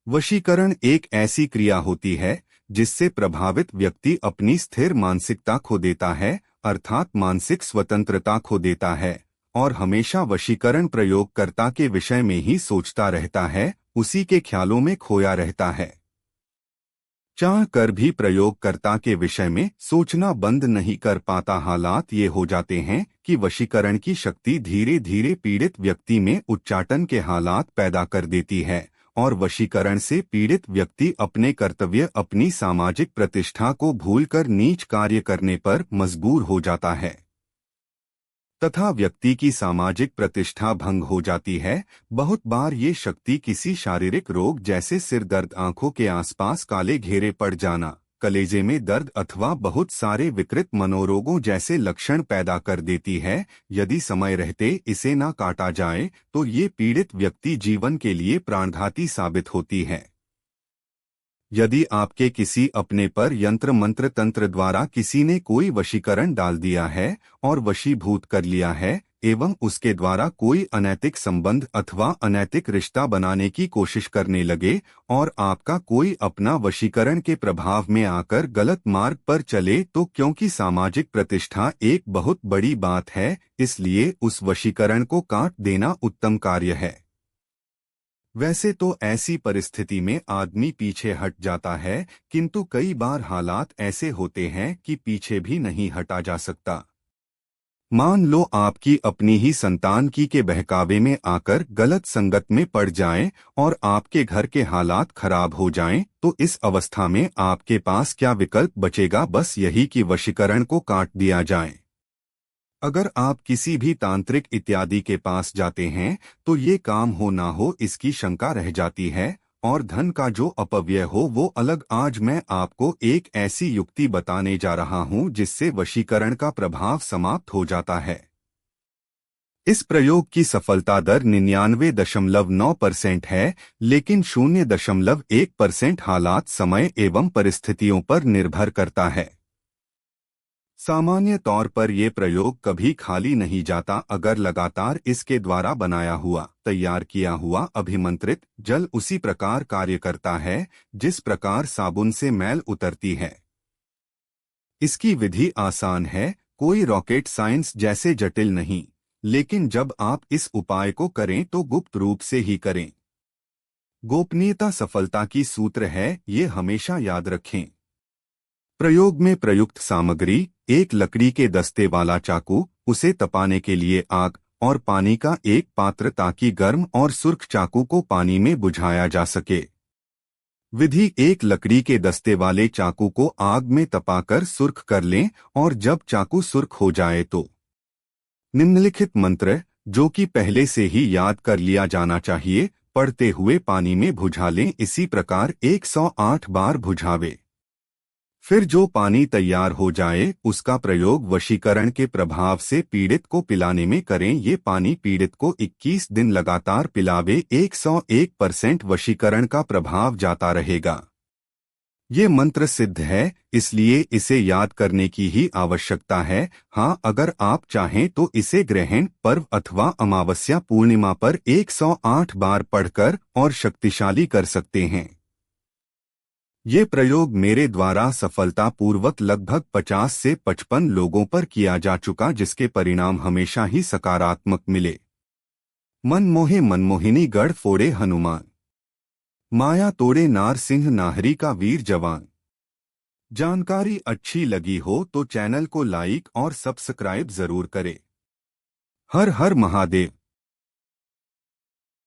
वशीकरण एक ऐसी क्रिया होती है जिससे प्रभावित व्यक्ति अपनी स्थिर मानसिकता खो देता है, अर्थात मानसिक स्वतंत्रता खो देता है और हमेशा वशीकरण प्रयोगकर्ता के विषय में ही सोचता रहता है, उसी के ख्यालों में खोया रहता है। चाह कर भी प्रयोगकर्ता के विषय में सोचना बंद नहीं कर पाता। हालात ये हो जाते हैं कि वशीकरण की शक्ति धीरे धीरे पीड़ित व्यक्ति में उच्चाटन के हालात पैदा कर देती है और वशीकरण से पीड़ित व्यक्ति अपने कर्तव्य, अपनी सामाजिक प्रतिष्ठा को भूलकर नीच कार्य करने पर मजबूर हो जाता है तथा व्यक्ति की सामाजिक प्रतिष्ठा भंग हो जाती है। बहुत बार ये शक्ति किसी शारीरिक रोग जैसे सिर दर्द, आंखों के आसपास काले घेरे पड़ जाना, कलेजे में दर्द अथवा बहुत सारे विकृत मनोरोगों जैसे लक्षण पैदा कर देती है। यदि समय रहते इसे न काटा जाए तो ये पीड़ित व्यक्ति जीवन के लिए प्राणघाती साबित होती है। यदि आपके किसी अपने पर यंत्र मंत्र तंत्र द्वारा किसी ने कोई वशीकरण डाल दिया है और वशीभूत कर लिया है एवं उसके द्वारा कोई अनैतिक संबंध अथवा अनैतिक रिश्ता बनाने की कोशिश करने लगे और आपका कोई अपना वशीकरण के प्रभाव में आकर गलत मार्ग पर चले, तो क्योंकि सामाजिक प्रतिष्ठा एक बहुत बड़ी बात है, इसलिए उस वशीकरण को काट देना उत्तम कार्य है। वैसे तो ऐसी परिस्थिति में आदमी पीछे हट जाता है, किंतु कई बार हालात ऐसे होते हैं कि पीछे भी नहीं हटा जा सकता। मान लो आपकी अपनी ही संतान की के बहकावे में आकर गलत संगत में पड़ जाएं और आपके घर के हालात खराब हो जाएं, तो इस अवस्था में आपके पास क्या विकल्प बचेगा? बस यही कि वशीकरण को काट दिया जाए। अगर आप किसी भी तांत्रिक इत्यादि के पास जाते हैं तो ये काम हो ना हो इसकी शंका रह जाती है और धन का जो अपव्यय हो वो अलग। आज मैं आपको एक ऐसी युक्ति बताने जा रहा हूं जिससे वशीकरण का प्रभाव समाप्त हो जाता है। इस प्रयोग की सफलता दर 99.9% है, लेकिन 0.1% हालात, समय एवं परिस्थितियों पर निर्भर करता है। सामान्य तौर पर यह प्रयोग कभी खाली नहीं जाता अगर लगातार इसके द्वारा बनाया हुआ, तैयार किया हुआ अभिमंत्रित जल उसी प्रकार कार्य करता है जिस प्रकार साबुन से मैल उतरती है। इसकी विधि आसान है, कोई रॉकेट साइंस जैसे जटिल नहीं, लेकिन जब आप इस उपाय को करें तो गुप्त रूप से ही करें। गोपनीयता सफलता की सूत्र है, ये हमेशा याद रखें। प्रयोग में प्रयुक्त सामग्री: एक लकड़ी के दस्ते वाला चाकू, उसे तपाने के लिए आग और पानी का एक पात्र ताकि गर्म और सुर्ख चाकू को पानी में बुझाया जा सके। विधि: एक लकड़ी के दस्ते वाले चाकू को आग में तपाकर सुर्ख कर लें और जब चाकू सुर्ख हो जाए तो निम्नलिखित मंत्र, जो कि पहले से ही याद कर लिया जाना चाहिए, पढ़ते हुए पानी में बुझा लें। इसी प्रकार 108 बार बुझावे। फिर जो पानी तैयार हो जाए उसका प्रयोग वशीकरण के प्रभाव से पीड़ित को पिलाने में करें। ये पानी पीड़ित को 21 दिन लगातार पिलावे, 101% वशीकरण का प्रभाव जाता रहेगा। ये मंत्र सिद्ध है, इसलिए इसे याद करने की ही आवश्यकता है। हाँ, अगर आप चाहें तो इसे ग्रहण पर्व अथवा अमावस्या पूर्णिमा पर 108 बार पढ़कर और शक्तिशाली कर सकते हैं। ये प्रयोग मेरे द्वारा सफलतापूर्वक लगभग 50 से 55 लोगों पर किया जा चुका, जिसके परिणाम हमेशा ही सकारात्मक मिले। मन मोहे मनमोहिनी गढ़ फोड़े हनुमान, माया तोड़े नार सिंह नाहरी का वीर जवान। जानकारी अच्छी लगी हो तो चैनल को लाइक और सब्सक्राइब जरूर करें। हर हर महादेव।